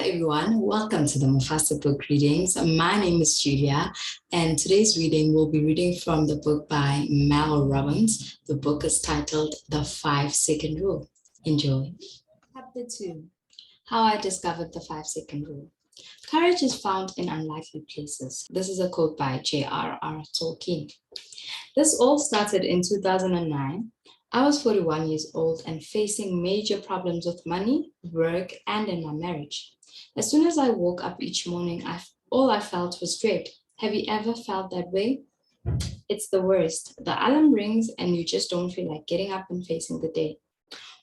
Hi everyone, welcome to the Mufasa book readings. My name is Julia, and today's reading will be reading from the book by Mel Robbins. The book is titled The 5-Second Rule. Enjoy. Chapter 2. How I discovered the 5-second rule. Courage is found in unlikely places. This is a quote by J.R.R. Tolkien. This all started in 2009. I was 41 years old and facing major problems with money, work, and in my marriage. As soon as I woke up each morning, all I felt was dread. Have you ever felt that way? It's the worst. The alarm rings and you just don't feel like getting up and facing the day.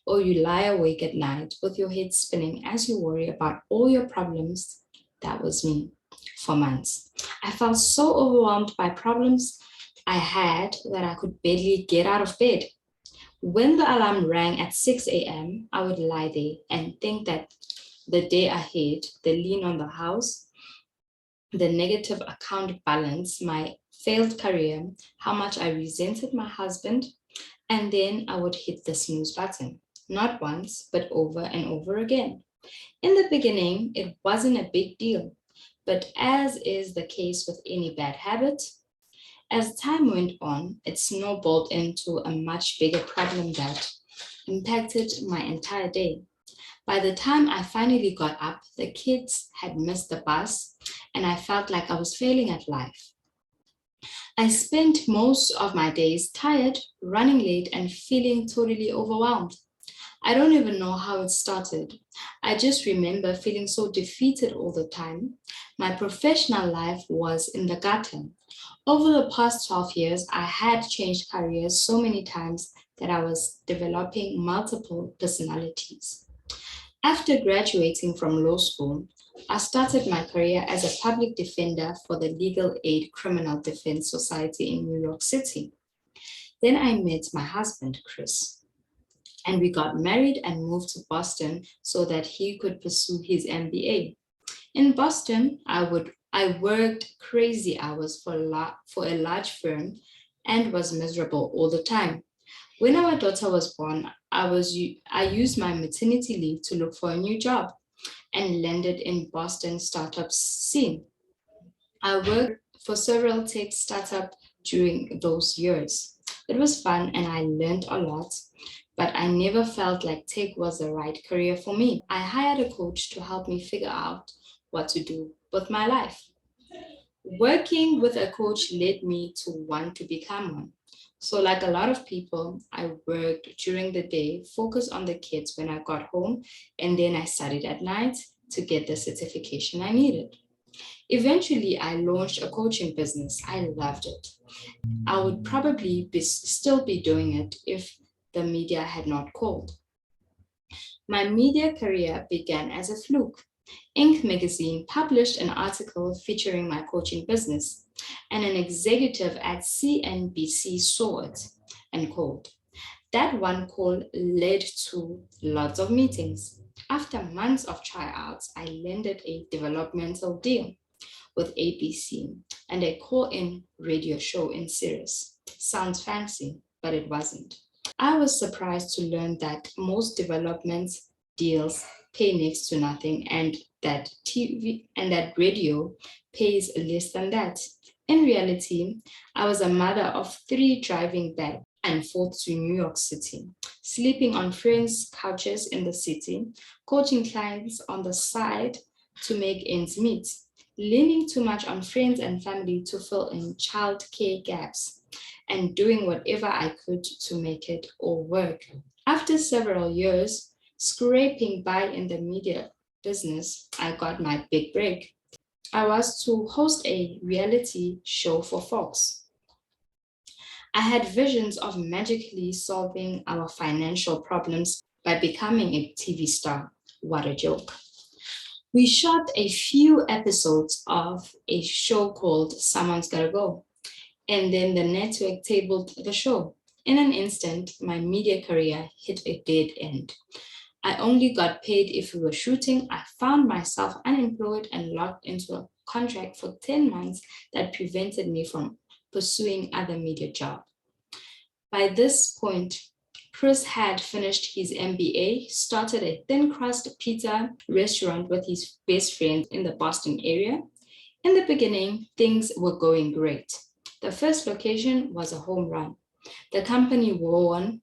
Or you lie awake at night with your head spinning as you worry about all your problems. That was me for months. I felt so overwhelmed by problems I had that I could barely get out of bed. When the alarm rang at 6 a.m., I would lie there and think that the day ahead, the lien on the house, the negative account balance, my failed career, how much I resented my husband, and then I would hit the snooze button, not once, but over and over again. In the beginning, it wasn't a big deal, but as is the case with any bad habit, as time went on, it snowballed into a much bigger problem that impacted my entire day. By the time I finally got up, the kids had missed the bus, and I felt like I was failing at life. I spent most of my days tired, running late, and feeling totally overwhelmed. I don't even know how it started. I just remember feeling so defeated all the time. My professional life was in the gutter. Over the past 12 years, I had changed careers so many times that I was developing multiple personalities. After graduating from law school, I started my career as a public defender for the Legal Aid Criminal Defense Society in New York City. Then I met my husband, Chris, and we got married and moved to Boston so that he could pursue his MBA. In Boston, I worked crazy hours for a large firm and was miserable all the time. When our daughter was born, I used my maternity leave to look for a new job and landed in Boston startup scene. I worked for several tech startups during those years. It was fun and I learned a lot, but I never felt like tech was the right career for me. I hired a coach to help me figure out what to do with my life. Working with a coach led me to want to become one. So, like a lot of people, I worked during the day, focused on the kids when I got home, and then I studied at night to get the certification I needed. Eventually, I launched a coaching business. I loved it. I would probably still be doing it if the media had not called. My media career began as a fluke. Inc. magazine published an article featuring my coaching business, and an executive at CNBC saw it and called. That one call led to lots of meetings. After months of tryouts, I landed a developmental deal with ABC and a call-in radio show in Sirius. Sounds fancy, but it wasn't. I was surprised to learn that most development deals pay next to nothing and that TV and that radio pays less than that. In reality, I was a mother of 3 driving back and forth to New York City, sleeping on friends' couches in the city, coaching clients on the side to make ends meet, leaning too much on friends and family to fill in childcare gaps, and doing whatever I could to make it all work. After several years, scraping by in the media business, I got my big break. I was to host a reality show for Fox. I had visions of magically solving our financial problems by becoming a TV star. What a joke. We shot a few episodes of a show called Someone's Gotta Go, and then the network tabled the show. In an instant, my media career hit a dead end. I only got paid if we were shooting. I found myself unemployed and locked into a contract for 10 months that prevented me from pursuing other media jobs. By this point, Chris had finished his MBA, started a thin crust pizza restaurant with his best friend in the Boston area. In the beginning, things were going great. The first location was a home run. The company won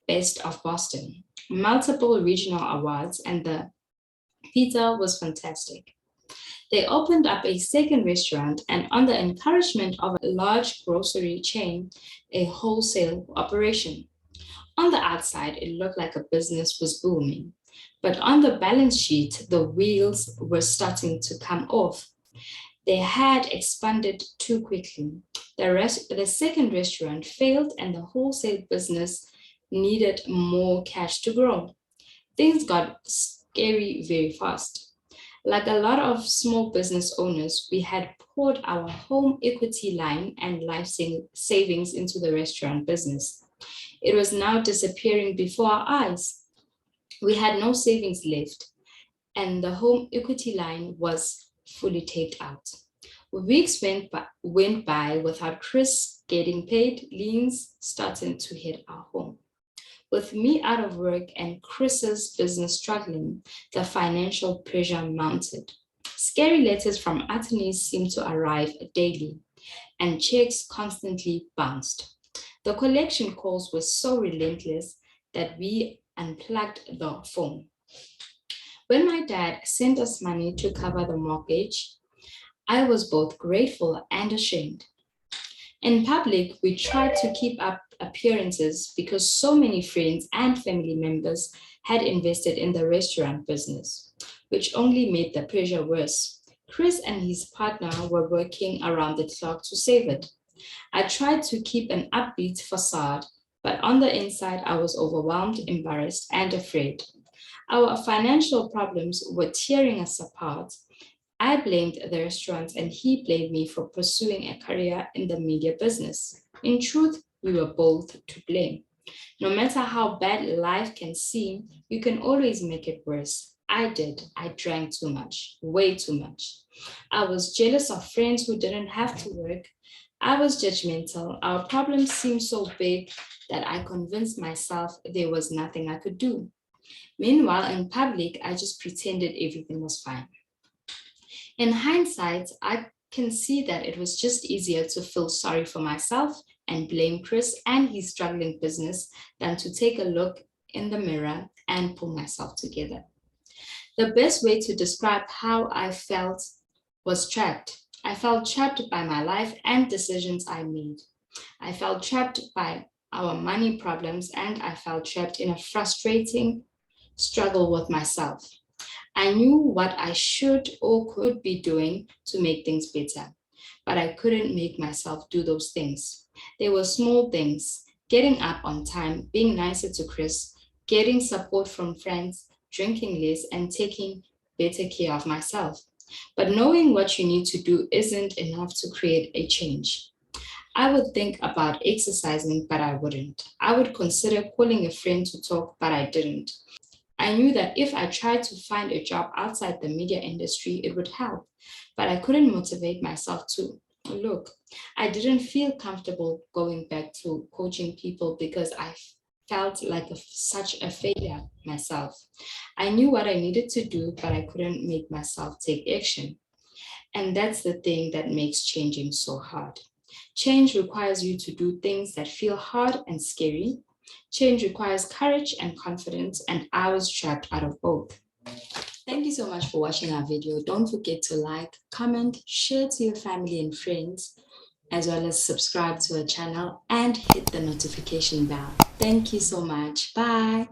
Best of Boston, multiple regional awards, and the pizza was fantastic. They opened up a second restaurant and, on the encouragement of a large grocery chain, a wholesale operation. On the outside, it looked like a business was booming, but on the balance sheet, the wheels were starting to come off. They had expanded too quickly. The second restaurant failed, and the wholesale business needed more cash to grow. Things got scary very fast. Like a lot of small business owners, we had poured our home equity line and life savings into the restaurant business. It was now disappearing before our eyes. We had no savings left, and the home equity line was fully taped out. Weeks went by without Chris getting paid, liens starting to hit our home. With me out of work and Chris's business struggling, the financial pressure mounted. Scary letters from attorneys seemed to arrive daily, and checks constantly bounced. The collection calls were so relentless that we unplugged the phone. When my dad sent us money to cover the mortgage, I was both grateful and ashamed. In public, we tried to keep up appearances because so many friends and family members had invested in the restaurant business, which only made the pressure worse. Chris and his partner were working around the clock to save it. I tried to keep an upbeat facade, but on the inside, I was overwhelmed, embarrassed, and afraid. Our financial problems were tearing us apart. I blamed the restaurants and he blamed me for pursuing a career in the media business. In truth, we were both to blame. No matter how bad life can seem, you can always make it worse. I did. I drank too much, way too much. I was jealous of friends who didn't have to work. I was judgmental. Our problems seemed so big that I convinced myself there was nothing I could do. Meanwhile, in public, I just pretended everything was fine. In hindsight, I can see that it was just easier to feel sorry for myself and blame Chris and his struggling business than to take a look in the mirror and pull myself together. The best way to describe how I felt was trapped. I felt trapped by my life and decisions I made. I felt trapped by our money problems, and I felt trapped in a frustrating struggle with myself. I knew what I should or could be doing to make things better, but I couldn't make myself do those things. They were small things: getting up on time, being nicer to Chris, getting support from friends, drinking less, and taking better care of myself. But knowing what you need to do isn't enough to create a change. I would think about exercising, but I wouldn't. I would consider calling a friend to talk, but I didn't. I knew that if I tried to find a job outside the media industry, it would help, but I couldn't motivate myself to. Look, I didn't feel comfortable going back to coaching people because I felt like such a failure myself. I knew what I needed to do, but I couldn't make myself take action. And that's the thing that makes changing so hard. Change requires you to do things that feel hard and scary. Change requires courage and confidence, and I was trapped out of both. Thank you so much for watching our video. Don't forget to like, comment, share to your family and friends, as well as subscribe to our channel and hit the notification bell. Thank you so much. Bye.